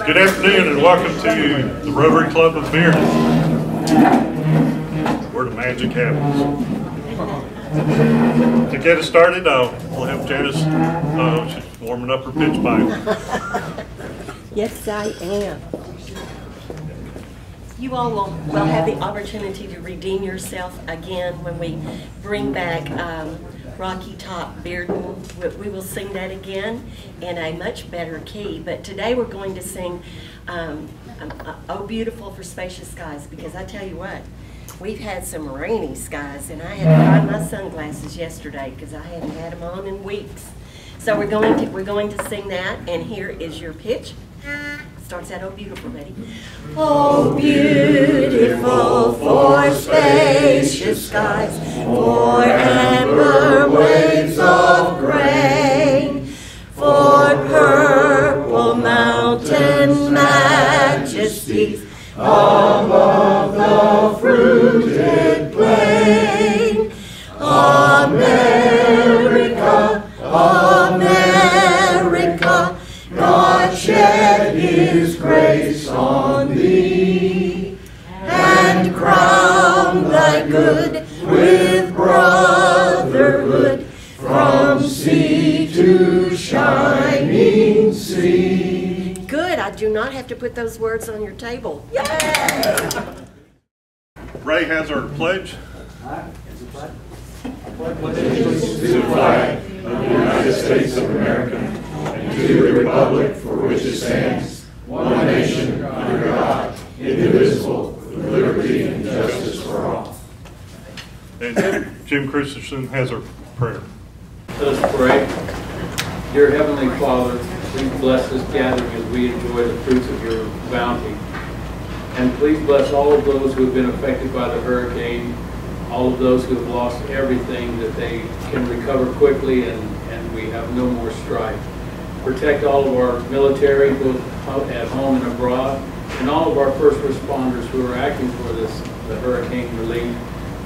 Good afternoon and welcome to the Rotary Club of Bearden, where the magic happens. To get us started, we'll have Janice, she's warming up her pitch pipe. Yes, I am. You all will have the opportunity to redeem yourself again when we bring back Rocky Top Bearden. We will sing that again in a much better key, but today we're going to sing Oh Beautiful for Spacious Skies, because I tell you what, we've had some rainy skies, and I had to find my sunglasses yesterday because I hadn't had them on in weeks. So we're going to sing that, and here is your pitch. Starts out, oh beautiful, ready? Oh beautiful for spacious skies, for amber waves of grain, for purple mountain majesties above the fruited plain. America, America, God shed His grace on thee, and crown thy good with brotherhood, from sea to shining sea. Good, I do not have to put those words on your table. Yay! Ray has our pledge. To the flag of the United States of America, and to the republic for which it stands, one nation, under God, indivisible, with liberty and justice for all. And Jim Christensen has our prayer. Let us pray. Dear Heavenly Father, please bless this gathering as we enjoy the fruits of your bounty. And please bless all of those who have been affected by the hurricane, all of those who have lost everything, that they can recover quickly and we have no more strife. Protect all of our military, both at home and abroad, and all of our first responders who are acting for the hurricane relief,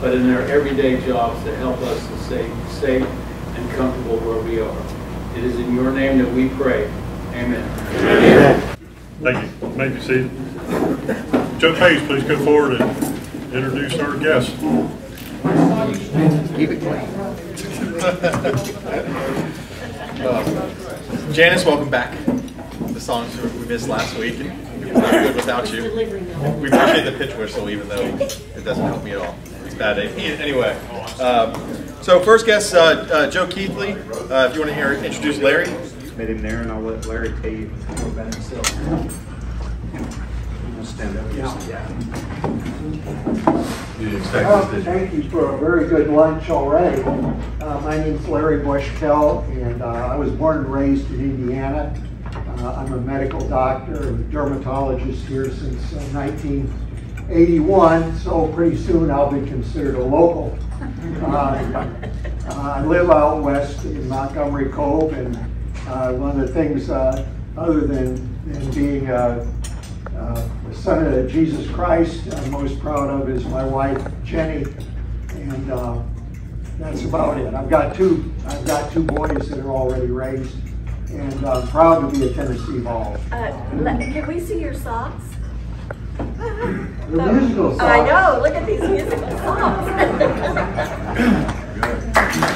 but in their everyday jobs to help us to stay safe and comfortable where we are. It is in your name that we pray. Amen. Amen. Thank you. You may be seated. Joe Page, please come forward and introduce our guest. Keep it clean. Janice, welcome back. The songs we missed last week, and it was not good without you. We appreciate the pitch whistle, even though it doesn't help me at all. It's bad. Anyway, so first guest, Joe Keithley. If you want to introduce Larry. Met him there, and I'll let Larry tell you more about himself. Stand up. Thank you for a very good lunch already. My name's Larry Bushkell, and I was born and raised in Indiana. I'm a medical doctor, a dermatologist here since 1981, so pretty soon I'll be considered a local. I live out west in Montgomery Cove, and one of the things, other than being the son of Jesus Christ, I'm most proud of is my wife Jenny, and that's about it. I've got two boys that are already raised, and I'm proud to be a Tennessee Vols. Can we see your socks? The musical socks. I know. Look at these musical socks.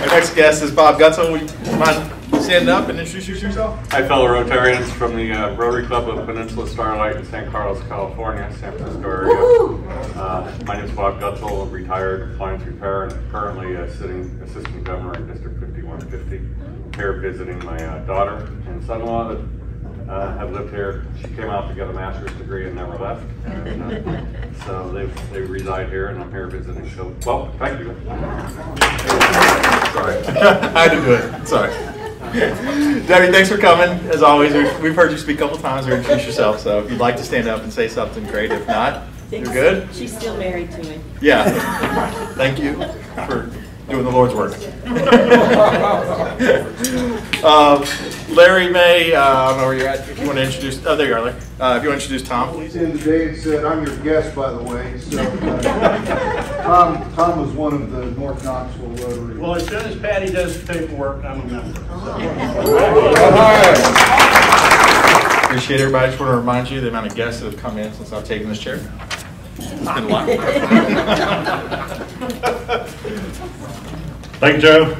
Our next guest is Bob Gutzel. Would you mind standing up and introduce yourself? Hi, fellow Rotarians from the Rotary Club of Peninsula Starlight in San Carlos, California, San Francisco area. My name is Bob Gutzel, retired appliance repair, and currently sitting assistant governor in District 5150. Here visiting my daughter and son-in-law that have lived here. She came out to get a master's degree and never left. And, so they reside here, and I'm here visiting. So, well, thank you. Sorry. I had to do it. Sorry. Debbie, thanks for coming. As always, we've heard you speak a couple times or introduce yourself, so if you'd like to stand up and say something, great. If not, you're good? She's still married to him. Yeah. Thank you for doing the Lord's work. Larry May, I don't know where you're at. If you want to introduce, oh, there you are, Larry. If you want to introduce Tom. He's in today and said, I'm your guest, by the way. So, Tom was one of the North Knoxville Rotary. Well, as soon as Patty does the paperwork, I'm a member. So. Appreciate everybody. I just want to remind you the amount of guests that have come in since I've taken this chair. It's been a lot. Thank you, Joe.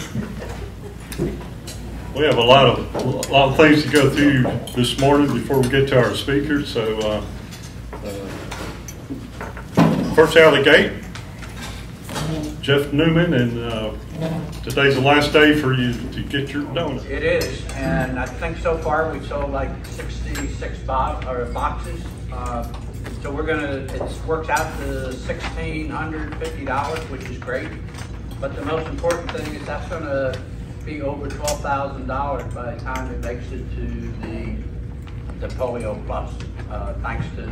We have a lot of things to go through this morning before we get to our speakers. So first out of the gate, Jeff Newman, and today's the last day for you to get your donut. It is, and I think so far we've sold like 66 boxes. So we're gonna, it works out to $1,650, which is great. But the most important thing is that's gonna be over $12,000 by the time it makes it to the Polio Plus, thanks to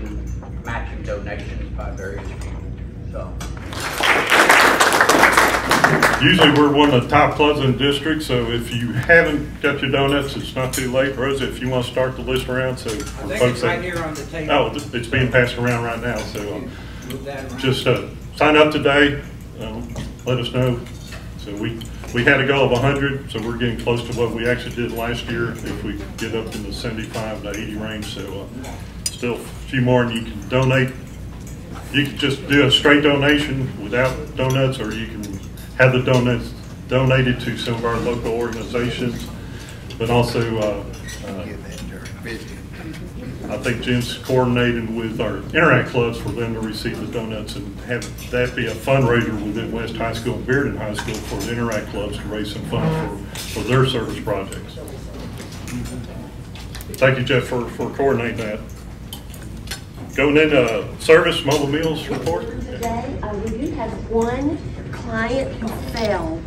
matching donations by various people. So. Usually we're one of the top clubs in the district, so if you haven't got your donuts, it's not too late. Rosa, if you want to start the list around, so I think folks it's right here on the table. Oh, it's being passed around right now, so just sign up today, let us know. So we had a goal of 100, so we're getting close to what we actually did last year, if we get up in the 75 to 80 range, so still a few more, and you can donate. You can just do a straight donation without donuts, or you can have the donuts donated to some of our local organizations, but also I think Jim's coordinating with our Interact clubs for them to receive the donuts and have that be a fundraiser within West High School and Bearden High School for the Interact clubs to raise some funds for their service projects. Thank you, Jeff, for coordinating that. Going into service mobile meals report. Today, we do have one client who fell,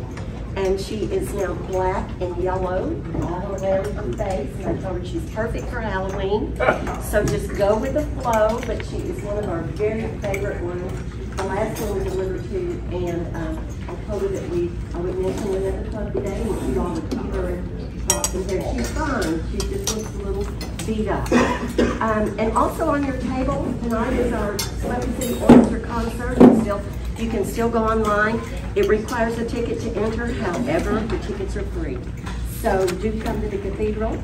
and she is now black and yellow all around her face, and I told her she's perfect for Halloween. So just go with the flow, but she is one of our very favorite ones. The last one we delivered to, and I told her that I would mention another club today, and you all would keep her in thoughts and prayers. She's fine, she just looks a little beat up. And also on your table tonight is our Smoky City Orchestra concert. You can still go online. It requires a ticket to enter, however, the tickets are free. So do come to the cathedral.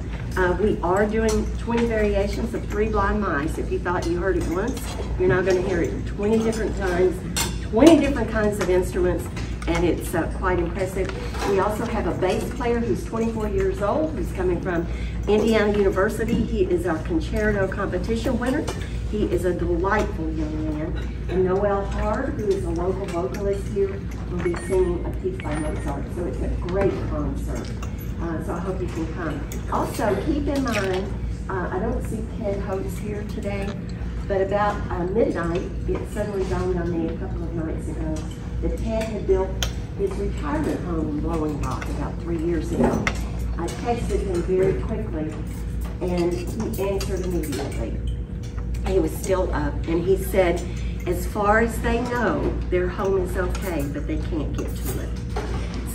We are doing 20 variations of Three Blind Mice. If you thought you heard it once, you're now going to hear it 20 different times, 20 different kinds of instruments, and it's quite impressive. We also have a bass player who's 24 years old, who's coming from Indiana University. He is our concerto competition winner. He is a delightful young man. And Noel Hard, who is a local vocalist here, will be singing a piece by Mozart. So it's a great concert. So I hope you can come. Also, keep in mind, I don't see Ted Holtz here today, but about midnight, it suddenly dawned on me a couple of nights ago that Ted had built his retirement home in Blowing Rock about 3 years ago. I texted him very quickly, and he answered immediately. He was still up, and he said, as far as they know, their home is okay, but they can't get to it.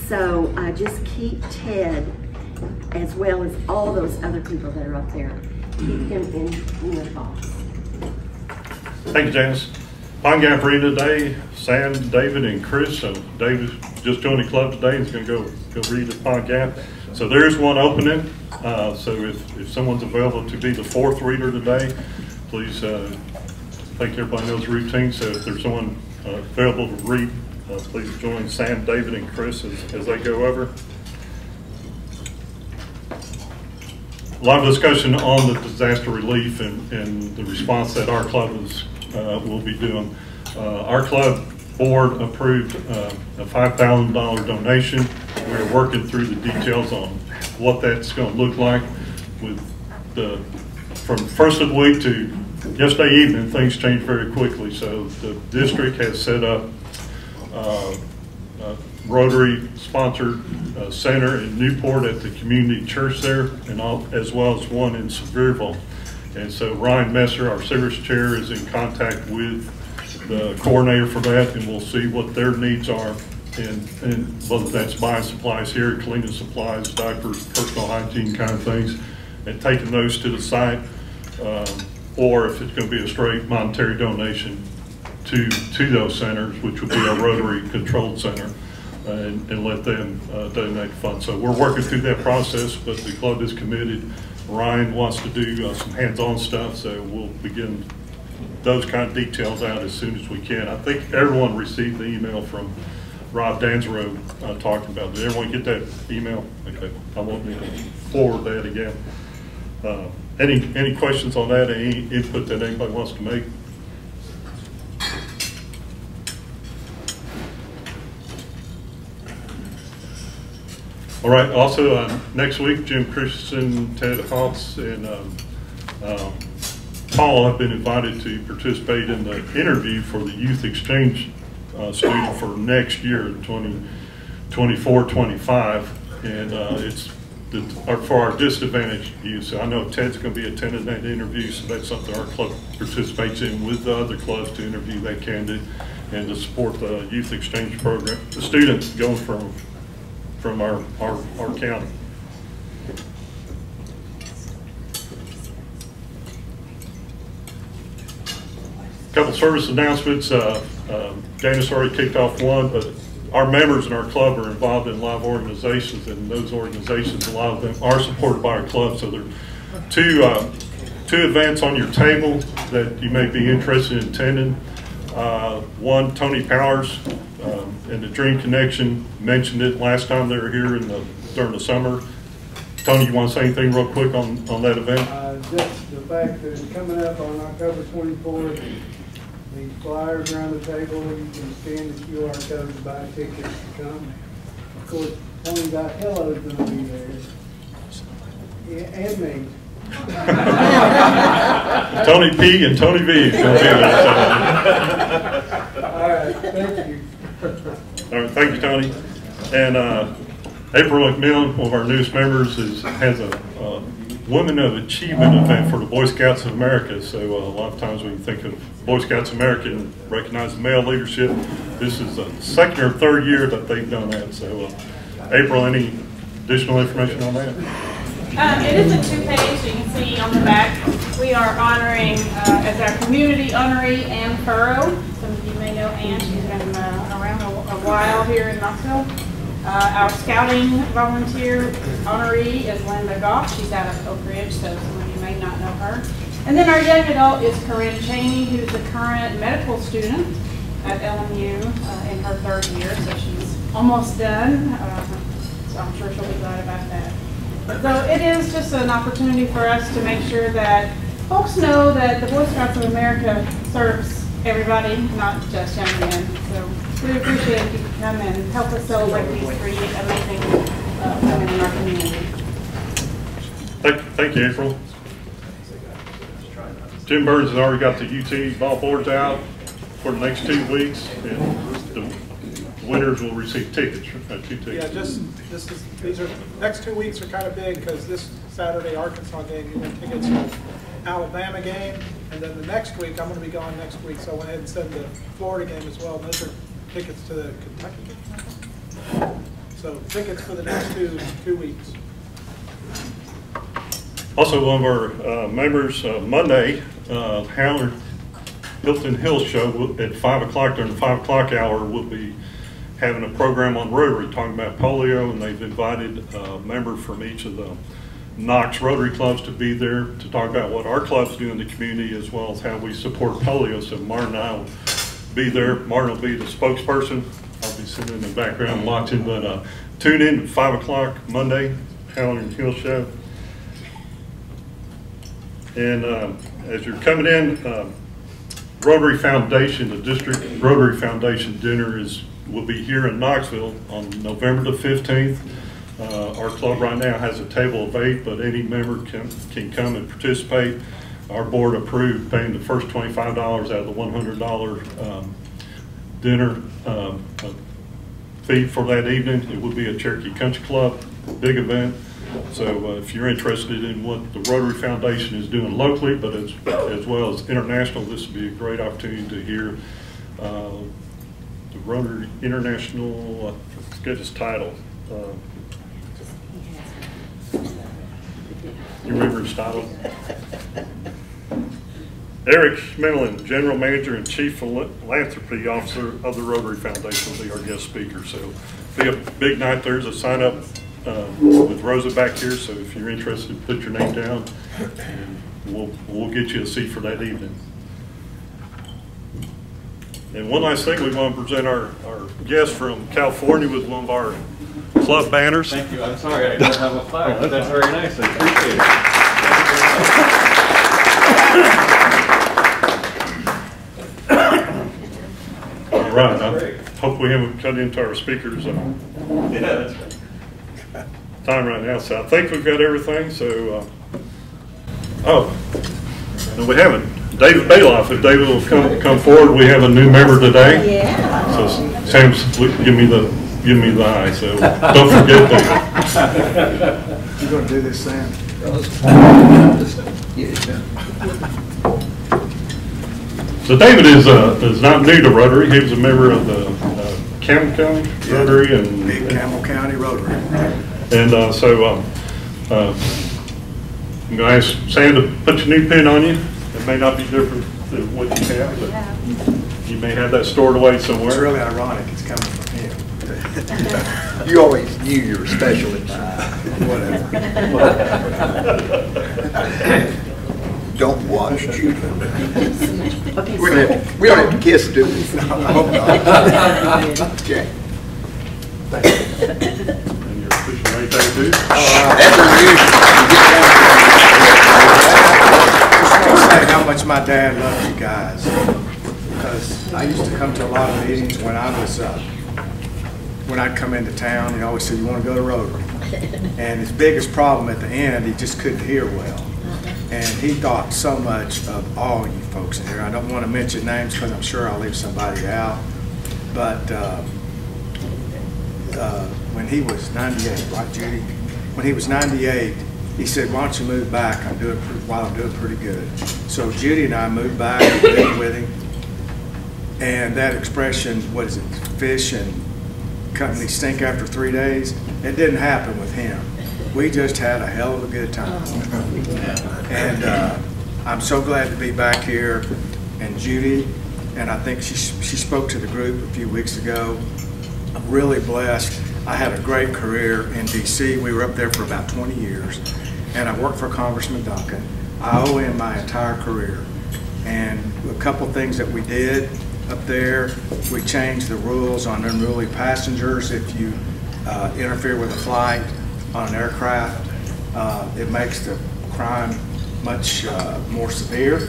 So just keep Ted, as well as all those other people that are up there, keep him in your thoughts. Thank you, Janice. Pine Gap Arena today, Sam, David, and Chris. So David just joined the club today. He's going to go read at Pine Gap. So there is one opening. So if someone's available to be the fourth reader today, please, I think everybody knows the routine. So if there's someone available to read, please join Sam, David, and Chris as they go over. A lot of discussion on the disaster relief and the response that our club will be doing. Our club board approved a $5,000 donation. We're working through the details on what that's going to look like. From first of the week to yesterday evening, things changed very quickly. So the district has set up Rotary-sponsored center in Newport at the community church there, and as well as one in Sevierville. And so Ryan Messer, our service chair, is in contact with the coordinator for that, and we'll see what their needs are, and whether that's buying supplies here, cleaning supplies, diapers, personal hygiene kind of things, and taking those to the site, or if it's going to be a straight monetary donation to those centers, which would be a Rotary controlled center, and let them donate funds. So we're working through that process, but the club is committed Ryan wants to do some hands-on stuff, so we'll begin those kind of details out as soon as we can. I think everyone received the email from Rob Danzero talking about it. Did everyone get that email? Okay, I won't need to forward that again. Any questions on that? Any input that anybody wants to make? All right. Also, next week, Jim Christensen, Ted Hawks, and Paul have been invited to participate in the interview for the youth exchange student for next year, 2024-25, and it's for our disadvantaged youth. So I know Ted's going to be attending that interview, so that's something our club participates in with the other clubs to interview that candidate and to support the youth exchange program, the students going from our county. A couple service announcements. Janice already kicked off one, but our members in our club are involved in a lot of organizations, and those organizations, a lot of them are supported by our club. So there are two events on your table that you may be interested in attending. One, Tony Powers and the Dream Connection mentioned it last time they were here during the summer. Tony, you want to say anything real quick on that event? Just the fact that it's coming up on October 24th, the flyers are on the table. You can scan the QR code to buy tickets to come. Of course, Tony Hello's going to be there. Yeah, and me. Tony P and Tony V is going to be there. All right, thank you. All right, thank you, Tony. And April McMillan, one of our newest members, has a Women of Achievement event for the Boy Scouts of America. So a lot of times when you think of Boy Scouts of America and recognize the male leadership, this is the second or third year that they've done that. So April, any additional information on that? It is a 2-page. You can see on the back we are honoring as our community honoree Ann Furrow. Some of you may know Ann. She's been around a while here in Knoxville. Our scouting volunteer honoree is Linda Goff. She's out of Oak Ridge, so some of you may not know her. And then our young adult is Corinne Cheney, who's a current medical student at LMU in her 3rd year, so she's almost done. So I'm sure she'll be glad about that. So it is just an opportunity for us to make sure that folks know that the Boy Scouts of America serves everybody, not just young men. So we appreciate if you can come and help us celebrate these 3 amazing women in our community. Thank you, April. Jim Burns has already got the UT ball boards out for the next 2 weeks, and the winners will receive tickets, 2 tickets. Yeah, these next 2 weeks are kind of big because this Saturday Arkansas game, you win tickets to Alabama game, and then the next week, I'm going to be gone next week, so I went ahead and sent the Florida game as well. And those are tickets to the Kentucky game. So tickets for the next two weeks. Also, one of our members, Monday, Hilton Hill Show at 5 o'clock during the 5 o'clock hour will be having a program on Rotary talking about polio, and they've invited a member from each of the Knox Rotary clubs to be there to talk about what our clubs do in the community as well as how we support polio. So Martin and I will be there. Martin will be the spokesperson. I'll be sitting in the background watching, but tune in at 5 o'clock Monday, Hilton Hill Show. And as you're coming in, Rotary Foundation, the District Rotary Foundation dinner will be here in Knoxville on November the 15th. Our club right now has a table of 8, but any member can come and participate. Our board approved paying the first $25 out of the $100 dinner fee for that evening. It would be a Cherokee Country Club, big event. So if you're interested in what the Rotary Foundation is doing locally, but as well as international, this would be a great opportunity to hear the Rotary International, let's get his title. You remember his title? Eric Schmidlin, General Manager and Chief Philanthropy Officer of the Rotary Foundation, will be our guest speaker. So it'll be a big night. There's a sign-up with Rosa back here, so if you're interested, put your name down, and we'll get you a seat for that evening. And one last thing, we want to present our guest from California with one of our club banners. Thank you. I'm sorry I don't have a flag, but that's very nice. I appreciate it. All right. I hope we haven't cut into our speakers Yeah, that's right. time right now. So I think we've got everything. So, no, we haven't. David Bailoff, if David will come forward, we have a new member today. Yeah. So Sam's give me the eye. So don't forget that. You're going to do this, Sam? So David is not new to Rotary. He was a member of the Campbell County Rotary and Big Campbell County Rotary. And I'm going to ask Sam to put your new pin on you. It may not be different than what you have, but you may have that stored away somewhere. It's really ironic. It's coming from him. You always knew you were special. Whatever. Don't watch Judy. We don't have to kiss, do we? I hope not. Okay. And you're pushing right there, too. That's unusual. Say how much my dad loved you guys, because I used to come to a lot of meetings when I was when I'd come into town. He always said, "You want to go to Rotary?" And his biggest problem at the end, he just couldn't hear well, and he thought so much of all you folks in here. I don't want to mention names because I'm sure I'll leave somebody out, but when he was 98, right, Judy? When he was 98. He said, "Why don't you move back? I'm doing pretty good." So Judy and I moved back and lived with him. And that expression, what is it? Fish and company stink after 3 days. It didn't happen with him. We just had a hell of a good time. And I'm so glad to be back here. And Judy, and I think she spoke to the group a few weeks ago. I'm really blessed. I had a great career in D.C. We were up there for about 20 years. And I worked for Congressman Duncan. I owe him my entire career. And a couple things that we did up there, we changed the rules on unruly passengers. If you interfere with a flight on an aircraft, it makes the crime much more severe.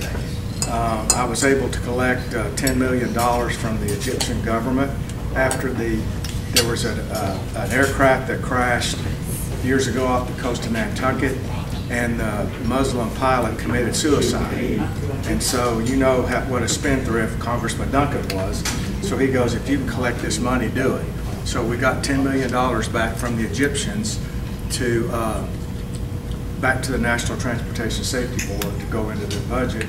I was able to collect $10 million from the Egyptian government after there was an aircraft that crashed years ago off the coast of Nantucket, and the Muslim pilot committed suicide. And so you know what a spendthrift Congressman Duncan was. So he goes, "If you can collect this money, do it." So we got $10 million back from the Egyptians back to the National Transportation Safety Board to go into the budget.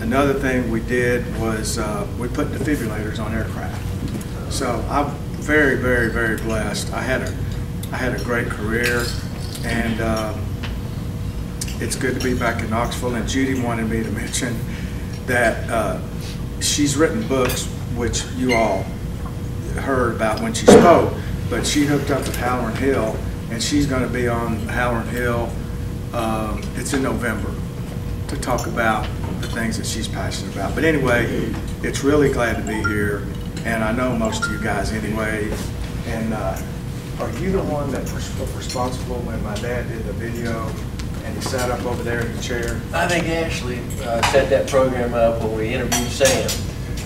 Another thing we did was we put defibrillators on aircraft. So I'm very, very, very blessed. I had a great career, and it's good to be back in Knoxville. And Judy wanted me to mention that she's written books, which you all heard about when she spoke, but she hooked up with Halloran Hill, and she's going to be on Halloran Hill. It's in November, to talk about the things that she's passionate about. But anyway, it's really glad to be here, and I know most of you guys anyway. And are you the one that was responsible when my dad did the video and he sat up over there in the chair? I think Ashley set that program up when we interviewed Sam.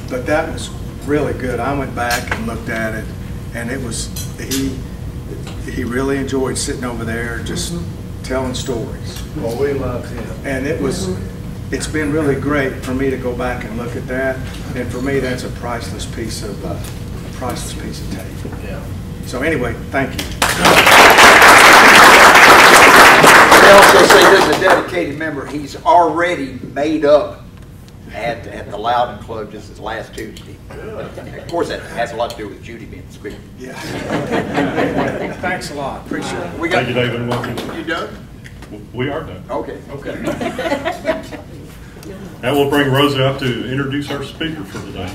But that was really good. I went back and looked at it, and it was, he really enjoyed sitting over there just telling stories. Well, we love him. And it's been really great for me to go back and look at that. And for me, that's a priceless piece of tape. Yeah. So anyway, thank you. They also say there's a dedicated member. He's already made up at the Loudon Club just this last Tuesday. Of course, that has a lot to do with Judy being the speaker. Yeah. Thanks a lot. Appreciate it. Thank you, David, and welcome. You done? We are done. Okay. Okay. Now we'll bring Rosa out to introduce our speaker for today.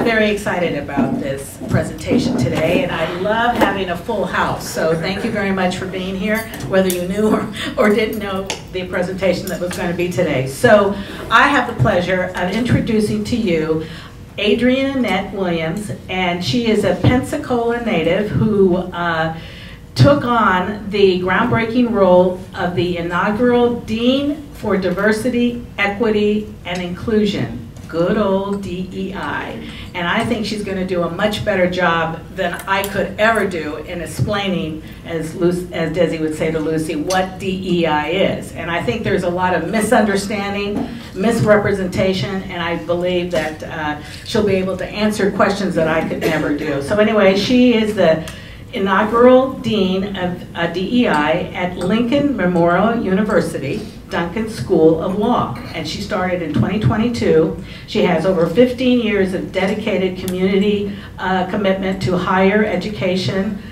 I'm very excited about this presentation today, and I love having a full house. So thank you very much for being here, whether you knew or didn't know the presentation that was going to be today. So I have the pleasure of introducing to you Adriennette Williams, and she is a Pensacola native who took on the groundbreaking role of the inaugural Dean for Diversity, Equity, and Inclusion. Good old DEI. And I think she's going to do a much better job than I could ever do in explaining, as Desi would say to Lucy, what DEI is. And I think there's a lot of misunderstanding, misrepresentation, and I believe that she'll be able to answer questions that I could never do. So anyway, she is the inaugural Dean of DEI at Lincoln Memorial University, Duncan School of Law, and she started in 2022. She has over 15 years of dedicated community commitment to higher education,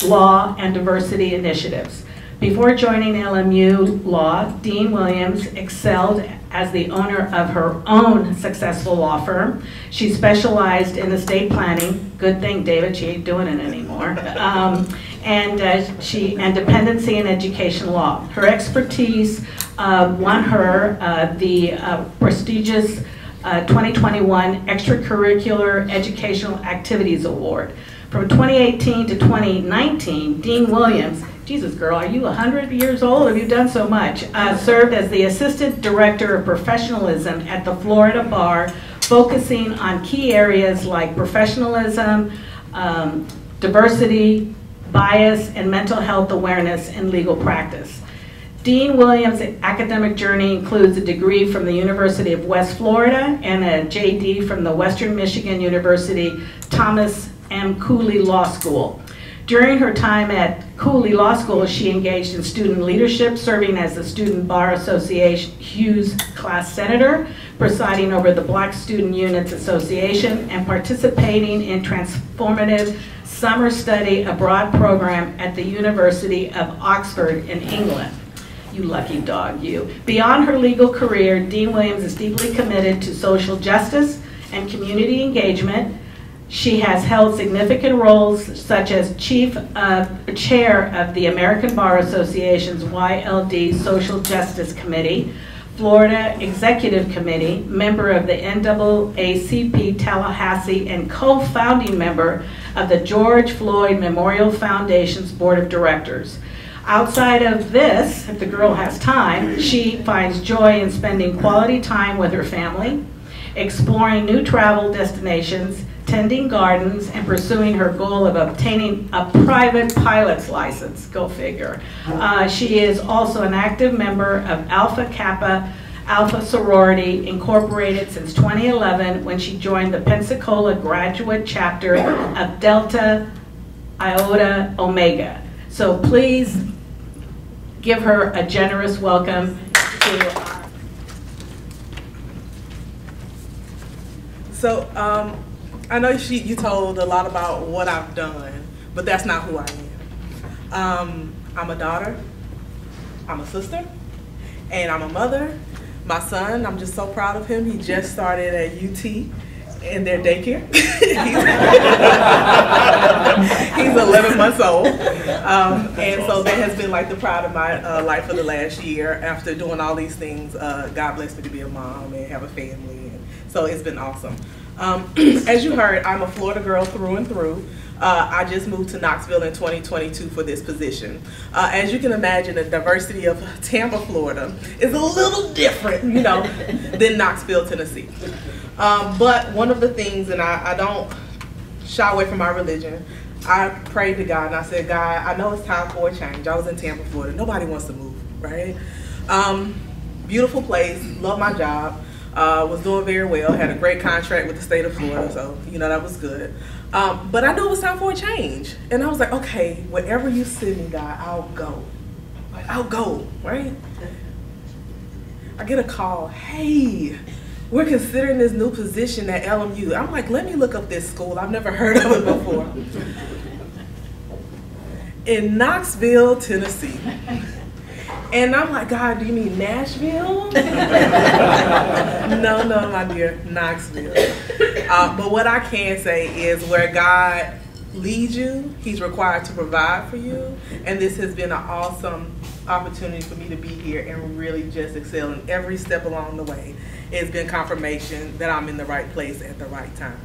law, and diversity initiatives. Before joining LMU Law, Dean Williams excelled as the owner of her own successful law firm. She specialized in estate planning. Good thing, David, she ain't doing it anymore. And dependency and education law. Her expertise won her the prestigious 2021 Extracurricular Educational Activities Award. From 2018 to 2019, Dean Williams, Jesus girl, are you 100 years old? Have you done so much? Served as the Assistant Director of Professionalism at the Florida Bar, focusing on key areas like professionalism, diversity, bias, and mental health awareness in legal practice. Dean Williams' academic journey includes a degree from the University of West Florida and a JD from the Western Michigan University Thomas M. Cooley Law School. During her time at Cooley Law School, she engaged in student leadership, serving as the Student Bar Association Hughes Class Senator, presiding over the Black Student Units Association, and participating in transformative summer study abroad program at the University of Oxford in England. You lucky dog, you. Beyond her legal career, Dean Williams is deeply committed to social justice and community engagement. She has held significant roles such as chair of the American Bar Association's YLD Social Justice Committee, Florida Executive Committee, member of the NAACP Tallahassee, and co-founding member of the George Floyd Memorial Foundation's Board of Directors. Outside of this, if the girl has time, she finds joy in spending quality time with her family, exploring new travel destinations, tending gardens, and pursuing her goal of obtaining a private pilot's license. Go figure. She is also an active member of Alpha Kappa Alpha Sorority Incorporated since 2011, when she joined the Pensacola graduate chapter of Delta Iota Omega. So please give her a generous welcome to So, I know you told a lot about what I've done, but that's not who I am. I'm a daughter, I'm a sister, and I'm a mother. My son, I'm just so proud of him. He just started at UT in their daycare. He's 11 months old. And so that has been like the pride of my life for the last year. After doing all these things, God blessed me to be a mom and have a family. And so it's been awesome. As you heard, I'm a Florida girl through and through. I just moved to Knoxville in 2022 for this position. As you can imagine, the diversity of Tampa, Florida is a little different, you know, than Knoxville, Tennessee. But one of the things, and I don't shy away from my religion, I prayed to God and I said, God, I know it's time for a change. I was in Tampa, Florida. Nobody wants to move, right? Beautiful place, love my job. Was doing very well, had a great contract with the state of Florida, so you know that was good. But I knew it was time for a change, and I was like, okay, wherever you send me, God, I'll go. Like, I'll go, right? I get a call, hey, we're considering this new position at LMU. I'm like, let me look up this school. I've never heard of it before. In Knoxville, Tennessee. And I'm like, God, do you mean Nashville? No, my dear, Knoxville. But what I can say is where God leads you, He's required to provide for you. And this has been an awesome opportunity for me to be here and really just excel in every step along the way. It's been confirmation that I'm in the right place at the right time.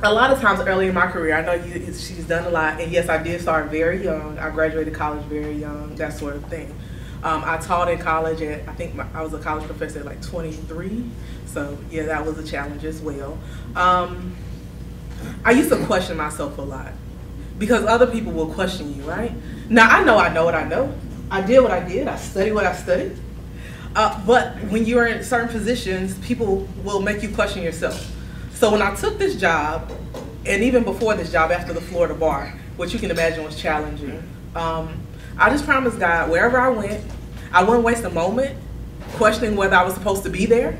A lot of times early in my career, I know she's done a lot, and yes, I did start very young. I graduated college very young, that sort of thing. I taught in college at, I think I was a college professor at like 23, so yeah, that was a challenge as well. I used to question myself a lot because other people will question you, right? Now, I know what I know. I did what I did. I studied what I studied. But when you're in certain positions, people will make you question yourself. So when I took this job, and even before this job, after the Florida bar, which you can imagine was challenging, I just promised God wherever I went, I wouldn't waste a moment questioning whether I was supposed to be there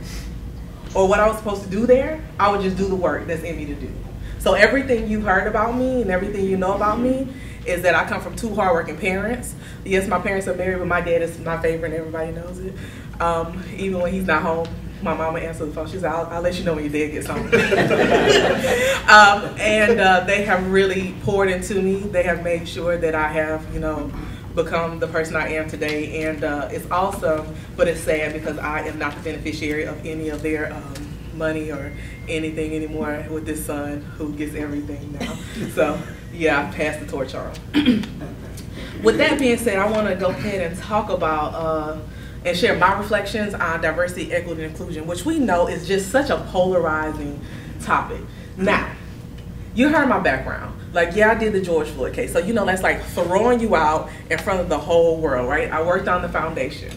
or what I was supposed to do there. I would just do the work that's in me to do. So everything you heard about me and everything you know about me is that I come from 2 hardworking parents. Yes, my parents are married, but my dad is my favorite and everybody knows it. Even when he's not home, my mama answers the phone. She said, I'll let you know when your dad gets home. They have really poured into me. They have made sure that I have, become the person I am today. And it's awesome, but it's sad because I am not the beneficiary of any of their money or anything anymore with this son who gets everything now. So, yeah, I passed the torch on. With that being said, I want to go ahead and talk about and share my reflections on diversity, equity, and inclusion, which we know is just such a polarizing topic. Now, you heard my background. Like, yeah, I did the George Floyd case. So, that's like throwing you out in front of the whole world, right? I worked on the foundation.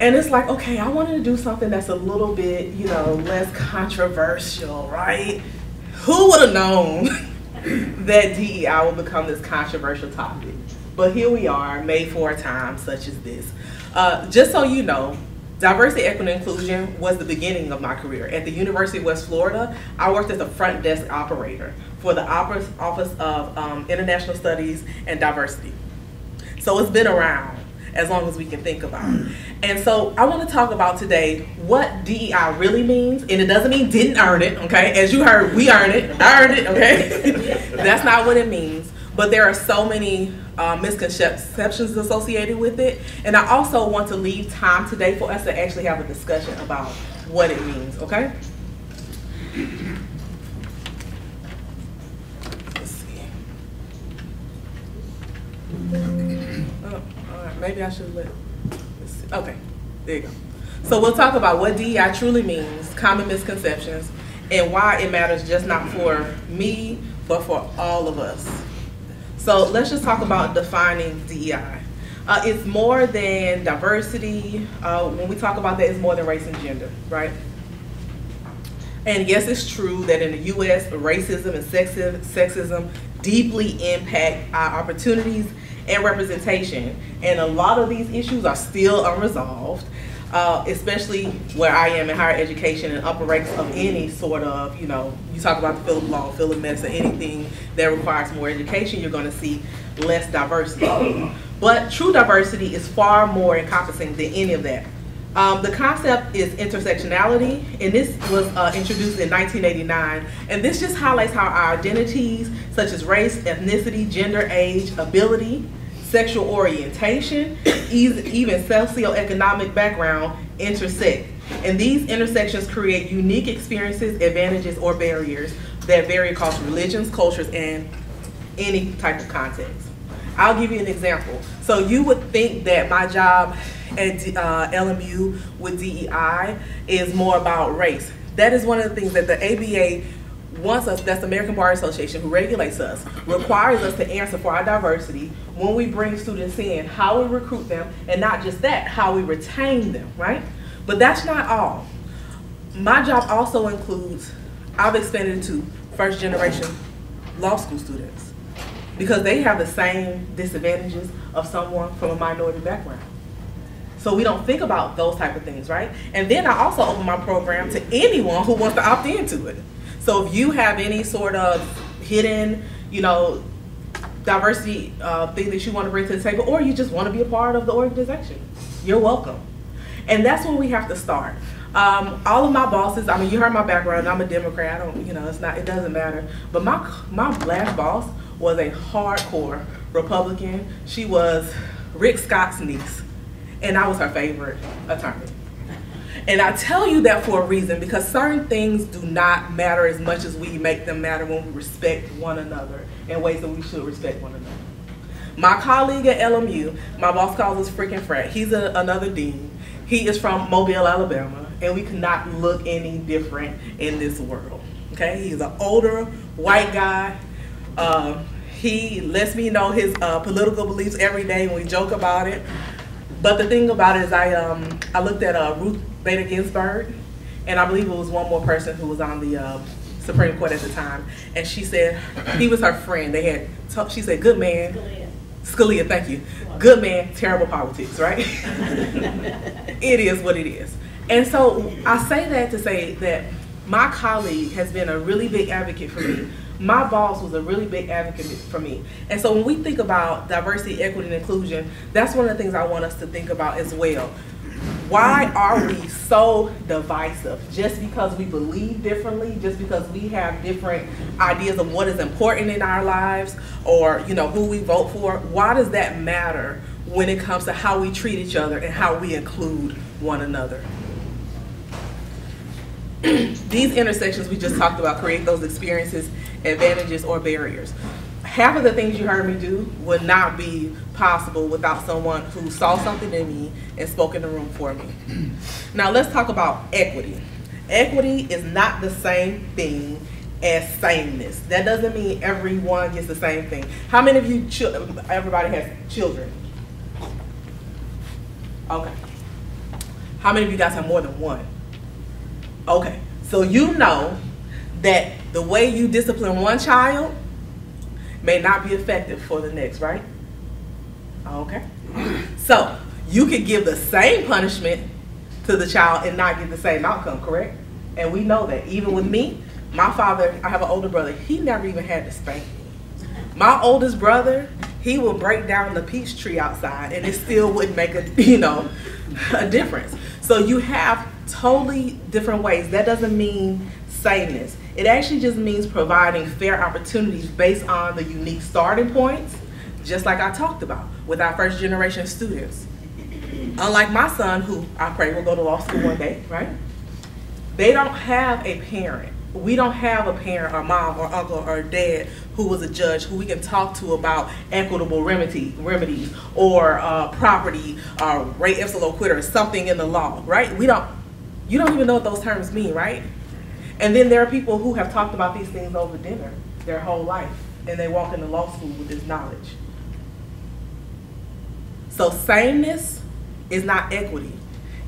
And it's like, okay, I wanted to do something that's a little bit, less controversial, right? Who would have known that DEI would become this controversial topic? But here we are, made for a time such as this. Just so you know, diversity, equity, and inclusion was the beginning of my career. At the University of West Florida, I worked as a front desk operator for the Office of International Studies and Diversity. So it's been around as long as we can think about it. And so I want to talk about today what DEI really means, and it doesn't mean didn't earn it, okay? As you heard, we earned it, I earned it, okay? That's not what it means, but there are so many misconceptions associated with it, and I also want to leave time today for us to actually have a discussion about what it means, okay? Let's see. Maybe I should let's see. Okay, there you go. So we'll talk about what DEI truly means, common misconceptions, and why it matters just not for me, but for all of us. So let's just talk about defining DEI. It's more than diversity. When we talk about that, it's more than race and gender, right? And yes, it's true that in the U.S., racism and sexism deeply impact our opportunities and representation. And a lot of these issues are still unresolved, especially where I am in higher education and upper ranks of any sort of, you talk about the field of law, field of medicine, anything that requires more education, you're going to see less diversity. But true diversity is far more encompassing than any of that. The concept is intersectionality, and this was introduced in 1989, and this just highlights how our identities, such as race, ethnicity, gender, age, ability, sexual orientation, even socioeconomic background intersect. And these intersections create unique experiences, advantages, or barriers that vary across religions, cultures, and any type of context. I'll give you an example. So you would think that my job at LMU with DEI is more about race. That is one of the things that the ABA wants us, that's the American Bar Association who regulates us, requires us to answer for our diversity when we bring students in, how we recruit them, and not just that, how we retain them, right? But that's not all. My job also includes, I've expanded to first generation law school students because they have the same disadvantages of someone from a minority background. So we don't think about those type of things, right? And then I also open my program to anyone who wants to opt into it. So if you have any sort of hidden, diversity thing that you want to bring to the table, or you just want to be a part of the organization, you're welcome. And that's where we have to start. All of my bosses, I mean, you heard my background, I'm a Democrat, I don't, it doesn't matter. But my last boss was a hardcore Republican. She was Rick Scott's niece, and I was her favorite attorney. And I tell you that for a reason, because certain things do not matter as much as we make them matter when we respect one another in ways that we should respect one another. My colleague at LMU, my boss calls us freaking frat. He's another dean. He is from Mobile, Alabama, and we could not look any different in this world. Okay, he's an older white guy. He lets me know his political beliefs every day, and we joke about it. But the thing about it is, I looked at Ruth Bader Ginsburg, and I believe it was one more person who was on the Supreme Court at the time, and she said he was her friend. She said, "Good man." Scalia, thank you. Good man, terrible politics, right? It is what it is. And so I say that to say that my colleague has been a really big advocate for me. My boss was a really big advocate for me. And so when we think about diversity, equity, and inclusion, that's one of the things I want us to think about as well. Why are we so divisive? Just because we believe differently, just because we have different ideas of what is important in our lives, or who we vote for, why does that matter when it comes to how we treat each other and how we include one another? These intersections we just talked about create those experiences, advantages, or barriers. Half of the things you heard me do would not be possible without someone who saw something in me and spoke in the room for me. Now let's talk about equity. Equity is not the same thing as sameness. That doesn't mean everyone gets the same thing. How many of you, everybody has children? Okay. How many of you guys have more than one? Okay, so you know that the way you discipline one child may not be effective for the next, right? Okay. So you could give the same punishment to the child and not get the same outcome, correct? And we know that. Even with me, my father, I have an older brother, he never even had to spank me. My oldest brother, he will break down the peach tree outside and it still wouldn't make a difference. So you have totally different ways. That doesn't mean sameness. It actually just means providing fair opportunities based on the unique starting points, just like I talked about with our first generation students. Unlike my son, who I pray will go to law school one day, right? They don't have a parent. We don't have a parent or mom or uncle or dad who was a judge who we can talk to about equitable remedies or property or rate ipsilon quid or something in the law, right? You don't even know what those terms mean, right? And then there are people who have talked about these things over dinner their whole life, and they walk into law school with this knowledge. So sameness is not equity.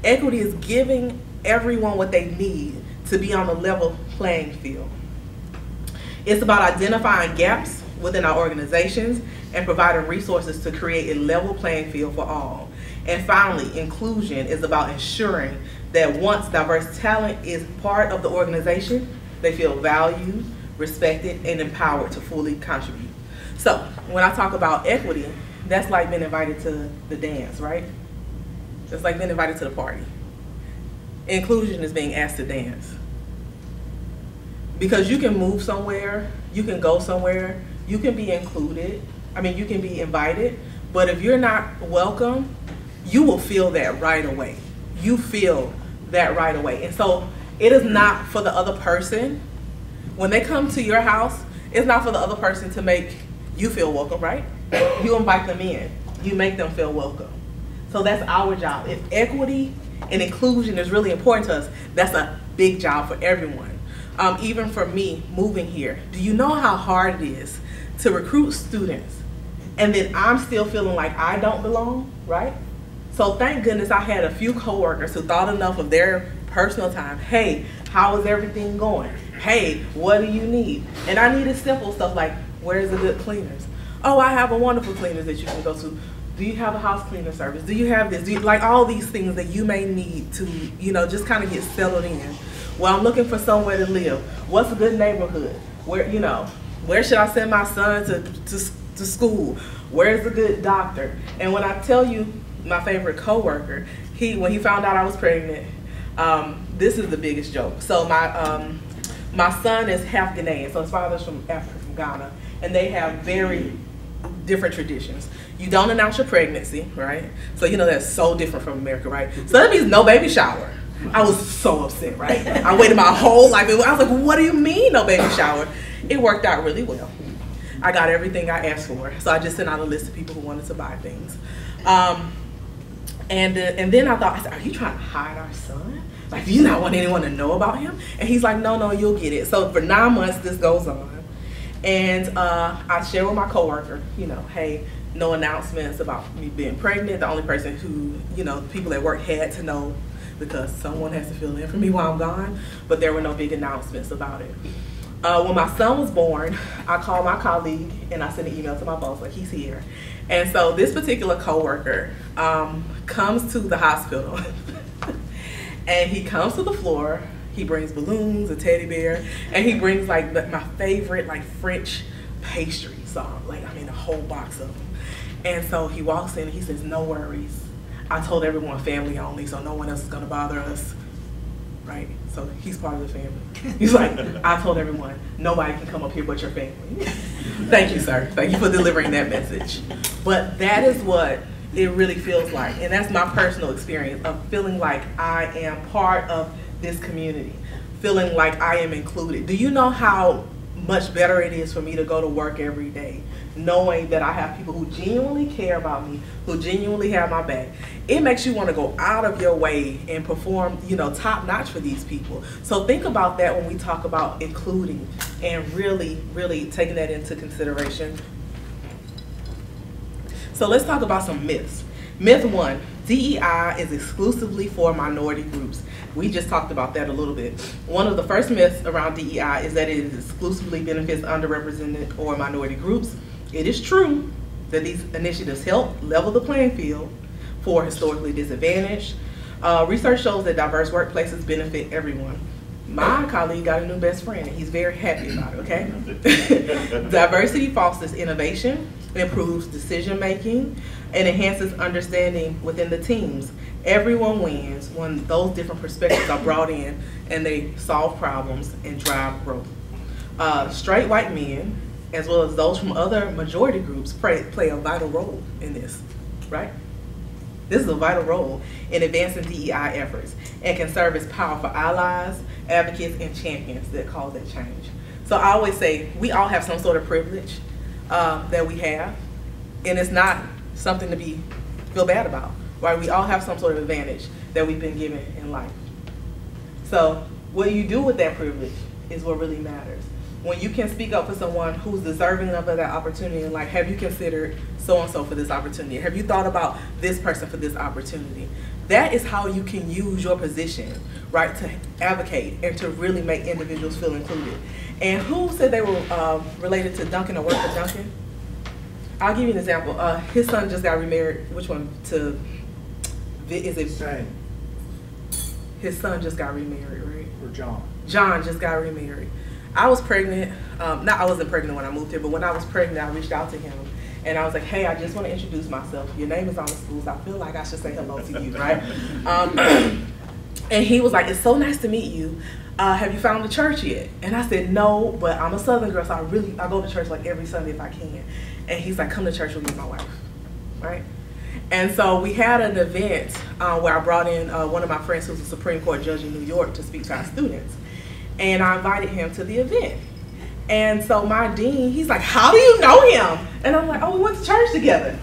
Equity is giving everyone what they need to be on a level playing field. It's about identifying gaps within our organizations and providing resources to create a level playing field for all. And finally, inclusion is about ensuring that once diverse talent is part of the organization, they feel valued, respected, and empowered to fully contribute. So when I talk about equity, that's like being invited to the dance, right? That's like being invited to the party. Inclusion is being asked to dance. Because you can move somewhere, you can go somewhere, you can be included, you can be invited, but if you're not welcome, you will feel that right away. You feel that right away. And so it is not for the other person. When they come to your house, it's not for the other person to make you feel welcome, right? You invite them in. You make them feel welcome. So that's our job. If equity and inclusion is really important to us, that's a big job for everyone. Even for me moving here, do you know how hard it is to recruit students and then I'm still feeling like I don't belong, right? So thank goodness I had a few coworkers who thought enough of their personal time. Hey, how is everything going? Hey, what do you need? And I needed simple stuff like, where's the good cleaners? Oh, I have a wonderful cleaners that you can go to. Do you have a house cleaner service? Do you have this? Do you, like all these things that you may need to, just kind of get settled in. Well, I'm looking for somewhere to live. What's a good neighborhood? Where should I send my son to school? Where's a good doctor? And when I tell you my favorite coworker, when he found out I was pregnant, this is the biggest joke. So my son is half Ghanaian, so his father's from Africa, from Ghana, and they have very different traditions. You don't announce your pregnancy, right? So you know that's so different from America, right? So that means no baby shower. I was so upset, right? I waited my whole life. I was like, what do you mean no baby shower? It worked out really well. I got everything I asked for. So I just sent out a list of people who wanted to buy things. And then I thought, I said, are you trying to hide our son? Like, do you not want anyone to know about him? And he's like, no, you'll get it. So for 9 months, this goes on. And I share with my coworker, you know, hey, no announcements about me being pregnant. The only person who, you know, people at work had to know because someone has to fill in for me while I'm gone. But there were no big announcements about it. When my son was born, I called my colleague and I sent an email to my boss, like, he's here. And so this particular coworker comes to the hospital and he comes to the floor. He brings balloons, a teddy bear, and he brings like my favorite like French pastries, like I mean a whole box of them. And so he walks in and he says, no worries. I told everyone family only, so no one else is gonna bother us, right? So he's part of the family. He's like, I told everyone, nobody can come up here but your family. Thank you, sir. Thank you for delivering that message. But that is what it really feels like. And that's my personal experience of feeling like I am part of this community, feeling like I am included. Do you know how much better it is for me to go to work every day, knowing that I have people who genuinely care about me, who genuinely have my back? It makes you want to go out of your way and perform, you know, top notch for these people. So think about that when we talk about including and really, really taking that into consideration. So let's talk about some myths. Myth 1, DEI is exclusively for minority groups. We just talked about that a little bit. One of the first myths around DEI is that it exclusively benefits underrepresented or minority groups. It is true that these initiatives help level the playing field for historically disadvantaged. Research shows that diverse workplaces benefit everyone. My colleague got a new best friend and he's very happy about it, okay? Diversity fosters innovation, improves decision making, and enhances understanding within the teams. Everyone wins when those different perspectives are brought in and they solve problems and drive growth. Straight white men, as well as those from other majority groups, play a vital role in this, right? This is a vital role in advancing DEI efforts and can serve as powerful allies, advocates, and champions that cause that change. So I always say we all have some sort of privilege that we have, and it's not something to feel bad about, right? We all have some sort of advantage that we've been given in life. So what you do with that privilege is what really matters. When you can speak up for someone who's deserving of that opportunity, and like, have you considered so-and-so for this opportunity? Have you thought about this person for this opportunity? That is how you can use your position, right, to advocate and to really make individuals feel included. And who said they were related to Duncan or work for Duncan? I'll give you an example. His son just got remarried. Which one? Is it? Same. His son just got remarried, right? Or John. John just got remarried. I was pregnant. I wasn't pregnant when I moved here, but when I was pregnant, I reached out to him. And I was like, hey, I just want to introduce myself. Your name is on the schools. I feel like I should say hello to you, right? And he was like, it's so nice to meet you. Have you found the church yet? And I said, no, but I'm a Southern girl, so I go to church like every Sunday if I can. And he's like, come to church with me and my wife, right? And so we had an event where I brought in one of my friends who's a Supreme Court judge in New York to speak to our students. And I invited him to the event. And so my dean, he's like, how do you know him? And I'm like, oh, we went to church together.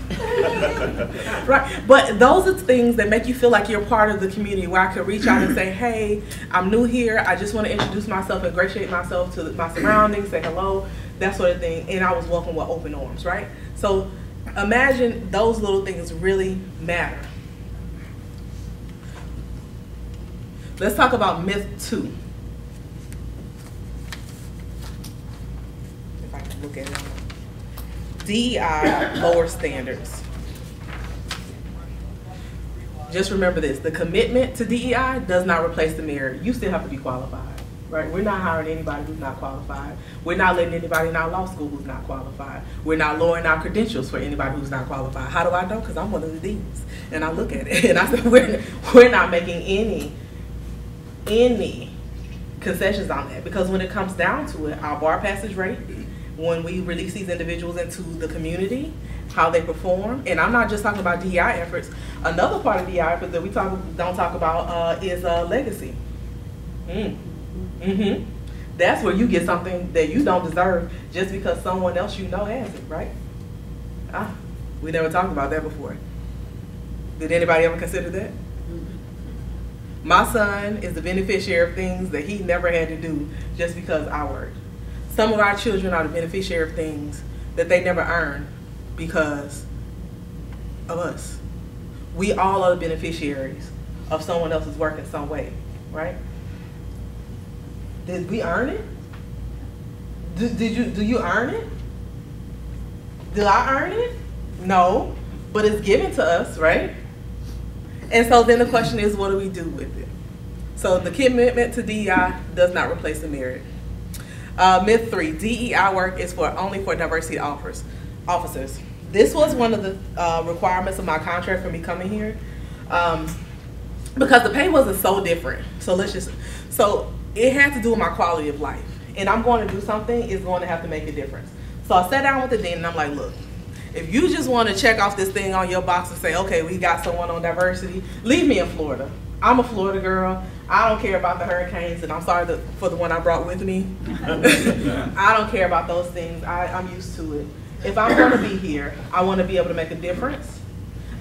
Right? But those are things that make you feel like you're part of the community, where I could reach out and say, hey, I'm new here. I just want to introduce myself, ingratiate myself to my surroundings, say hello, that sort of thing. And I was welcomed with open arms, right? So imagine those little things really matter. Let's talk about myth 2. Look at it. DEI lower standards. Just remember this, the commitment to DEI does not replace the merit. You still have to be qualified, right? We're not hiring anybody who's not qualified. We're not letting anybody in our law school who's not qualified. We're not lowering our credentials for anybody who's not qualified. How do I know? Because I'm one of the deans. And I look at it and I said, we're not making any any concessions on that, because when it comes down to it, our bar passage rate, when we release these individuals into the community, how they perform, and I'm not just talking about DEI efforts. Another part of DEI efforts that we don't talk about is legacy. That's where you get something that you don't deserve just because someone else you know has it, right? We never talked about that before. Did anybody ever consider that? My son is the beneficiary of things that he never had to do just because I worked. Some of our children are the beneficiary of things that they never earned because of us. We all are the beneficiaries of someone else's work in some way, right? Did we earn it? Do you earn it? Did I earn it? No, but it's given to us, right? And so then the question is, what do we do with it? So the commitment to DEI does not replace the merit. Myth 3, DEI work is only for diversity officers. This was one of the requirements of my contract for me coming here, because the pay wasn't so different. So it had to do with my quality of life. And I'm going to do something, it's going to have to make a difference. So I sat down with the dean and I'm like, look, if you just want to check off this thing on your box and say, okay, we got someone on diversity, leave me in Florida. I'm a Florida girl. I don't care about the hurricanes, and I'm sorry for the one I brought with me. I don't care about those things. I'm used to it. If I'm going to be here, I want to be able to make a difference.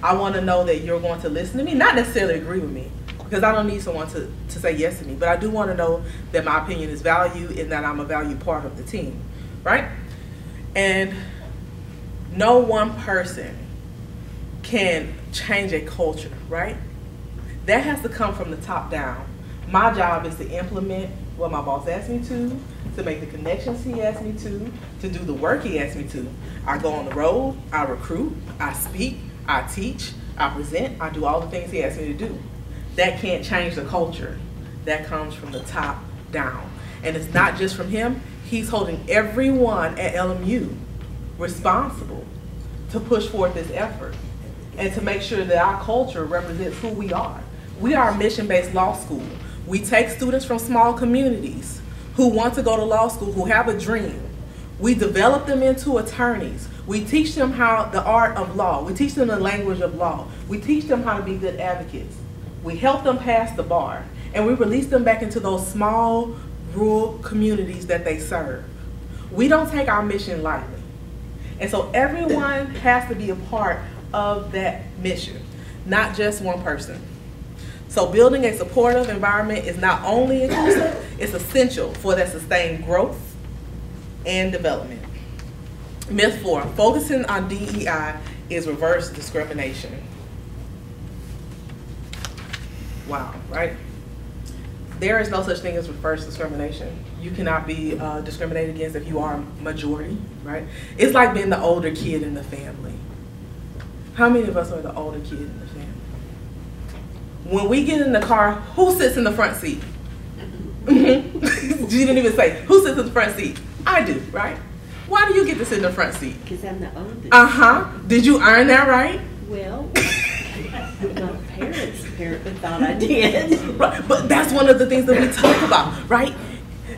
I want to know that you're going to listen to me, not necessarily agree with me, because I don't need someone to say yes to me, but I do want to know that my opinion is valued and that I'm a valued part of the team, right? And no one person can change a culture, right? That has to come from the top down. My job is to implement what my boss asked me to make the connections he asked me to do the work he asked me to. I go on the road, I recruit, I speak, I teach, I present, I do all the things he asked me to do. That can't change the culture. That comes from the top down. And it's not just from him. He's holding everyone at LMU responsible to push forth this effort and to make sure that our culture represents who we are. We are a mission-based law school. We take students from small communities who want to go to law school, who have a dream. We develop them into attorneys. We teach them the art of law. We teach them the language of law. We teach them how to be good advocates. We help them pass the bar, and we release them back into those small, rural communities that they serve. We don't take our mission lightly. And so everyone has to be a part of that mission, not just one person. So building a supportive environment is not only inclusive, it's essential for that sustained growth and development. Myth 4, focusing on DEI is reverse discrimination. Wow, right? There is no such thing as reverse discrimination. You cannot be discriminated against if you are a majority, right? It's like being the older kid in the family. How many of us are the older kid in the family? When we get in the car, who sits in the front seat? You didn't even say, who sits in the front seat? I do, right? Why do you get to sit in the front seat? Because I'm the oldest. Did you earn that right? Well, my parents apparently thought I did. Right. But that's one of the things that we talk about, right?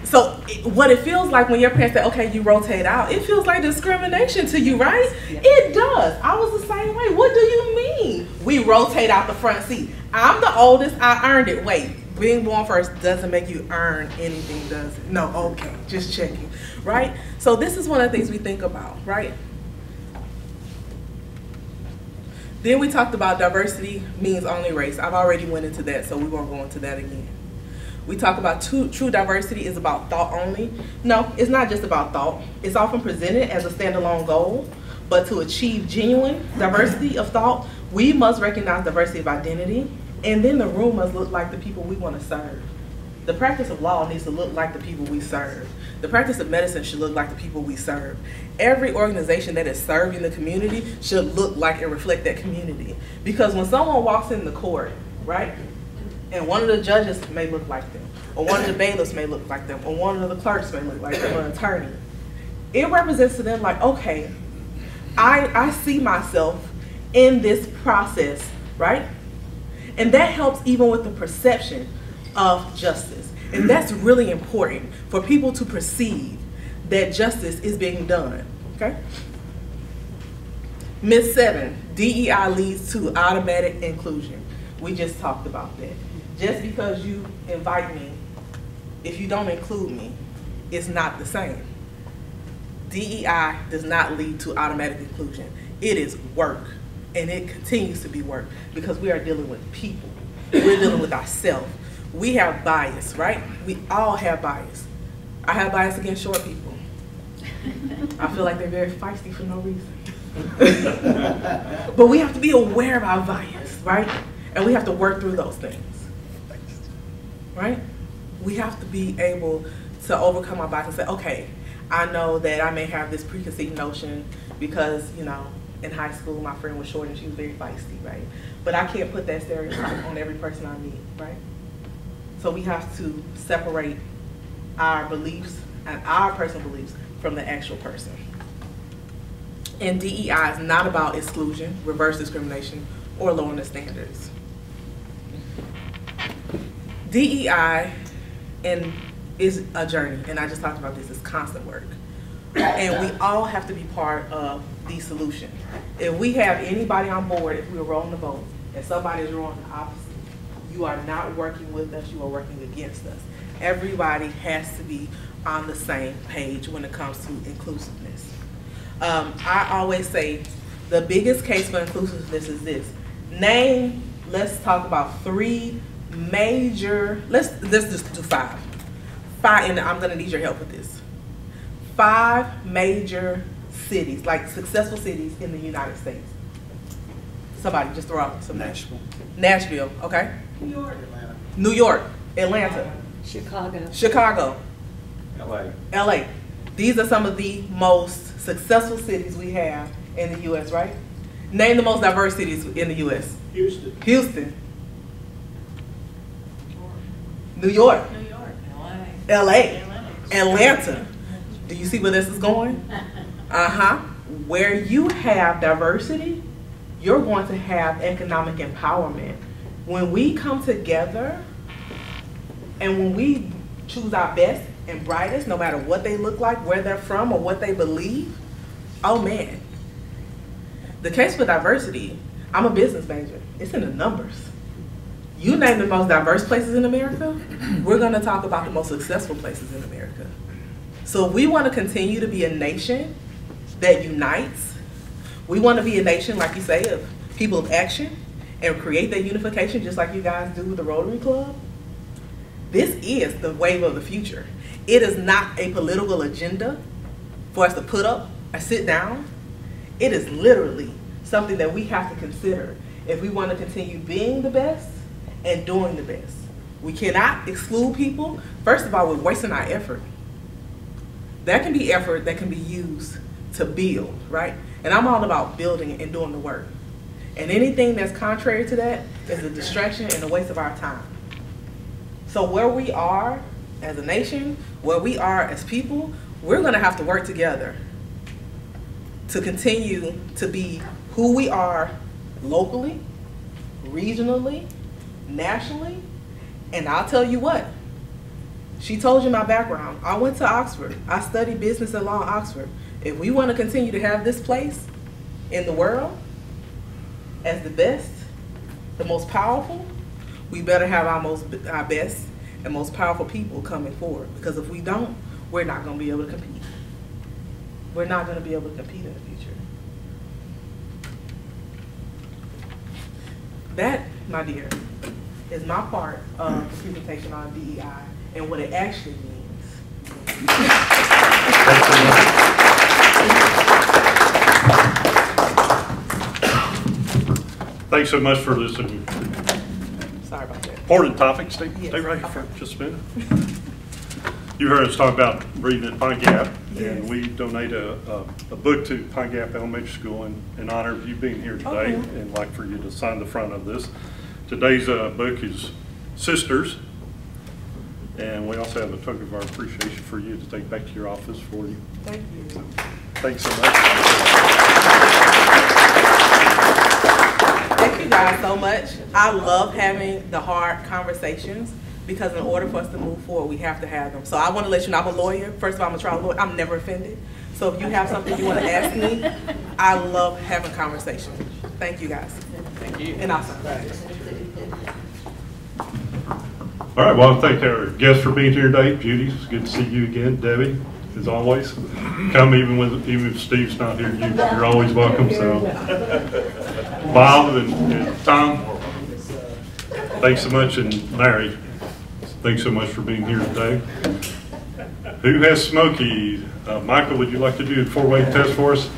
So what it feels like when your parents say, okay, you rotate out, it feels like discrimination to you, right? Yep. It does. I was the same way. What do you mean? We rotate out the front seat. I'm the oldest. I earned it. Wait, being born first doesn't make you earn anything, does it? No, okay, just checking, right? So this is one of the things we think about, right? Then we talked about diversity means only race. I've already went into that, so we won't go into that again. We talk about true diversity is about thought only. No, it's not just about thought. It's often presented as a standalone goal, but to achieve genuine diversity of thought, we must recognize diversity of identity, and then the room must look like the people we want to serve. The practice of law needs to look like the people we serve. The practice of medicine should look like the people we serve. Every organization that is serving the community should look like and reflect that community. Because when someone walks in the court, right, and one of the judges may look like them, or one of the bailiffs may look like them, or one of the clerks may look like them, or an attorney, it represents to them like, okay, I see myself in this process, right? And that helps even with the perception of justice. And that's really important for people to perceive that justice is being done, okay? Myth 7, DEI leads to automatic inclusion. We just talked about that. Just because you invite me, if you don't include me, it's not the same. DEI does not lead to automatic inclusion. It is work, and it continues to be work because we are dealing with people. We're dealing with ourselves. We have bias, right? We all have bias. I have bias against short people. I feel like they're very feisty for no reason. But we have to be aware of our bias, right? And we have to work through those things, right? We have to be able to overcome our bias and say, okay, I know that I may have this preconceived notion because, you know, in high school my friend was short and she was very feisty, right? But I can't put that stereotype on every person I meet, right? So we have to separate our beliefs and our personal beliefs from the actual person. And DEI is not about exclusion, reverse discrimination, or lowering the standards. DEI is a journey, and I just talked about this, it's constant work. And we all have to be part of the solution. If we have anybody on board, if we're rolling the boat, and somebody is rolling the opposite, you are not working with us, you are working against us. Everybody has to be on the same page when it comes to inclusiveness. I always say the biggest case for inclusiveness is this. Let's talk about 3 major, let's just do 5. 5, and I'm gonna need your help with this. 5 major cities, like successful cities in the United States. Somebody just throw out some. Nashville, okay? New York. New York, Atlanta. Chicago. LA. These are some of the most successful cities we have in the U.S., right? Name the most diverse cities in the U.S. Houston. New York. LA. Atlanta. Do you see where this is going? Where you have diversity, you're going to have economic empowerment. When we come together and when we choose our best and brightest, no matter what they look like, where they're from, or what they believe, oh man. The case for diversity, I'm a business major. It's in the numbers. You name the most diverse places in America, we're gonna talk about the most successful places in America. So if we wanna continue to be a nation that unites, we wanna be a nation, like you say, of people of action, and create that unification just like you guys do with the Rotary Club, this is the wave of the future. It is not a political agenda for us to put up or sit down. It is literally something that we have to consider if we want to continue being the best and doing the best. We cannot exclude people. First of all, we're wasting our effort. That can be effort that can be used to build, right? And I'm all about building and doing the work. And anything that's contrary to that is a distraction and a waste of our time. So where we are as a nation, where we are as people, we're gonna have to work together to continue to be who we are locally, regionally, nationally. And I'll tell you what, she told you my background. I went to Oxford. I studied business and law at Oxford. If we want to continue to have this place in the world as the best, the most powerful, we better have our best and most powerful people coming forward. Because if we don't, we're not going to be able to compete. We're not going to be able to compete in the future. That, my dear, is my part of the presentation on DEI and what it actually means. Thanks so much for this Sorry about that. important topic. Stay right here for just a minute. You heard us talk about reading at Pine Gap, and we donate a book to Pine Gap Elementary School in honor of you being here today, and like for you to sign the front of this. Today's book is Sisters, and we also have a token of our appreciation for you to take back to your office for you. Thank you. So, thanks so much. Thank you guys so much. I love having the hard conversations because in order for us to move forward, we have to have them. So I want to let you know I'm a lawyer. First of all, I'm a trial lawyer. I'm never offended. So if you have something you want to ask me, I love having conversation. Thank you guys. Thank you. And awesome. All right, well, I thank our guests for being here today. Judy, it's good to see you again. Debbie, as always. Come even if Steve's not here, you're always welcome. So, Bob and Tom, thanks so much, and Mary, thanks so much for being here today. Who has Smokey? Michael, would you like to do a 4-way test for us?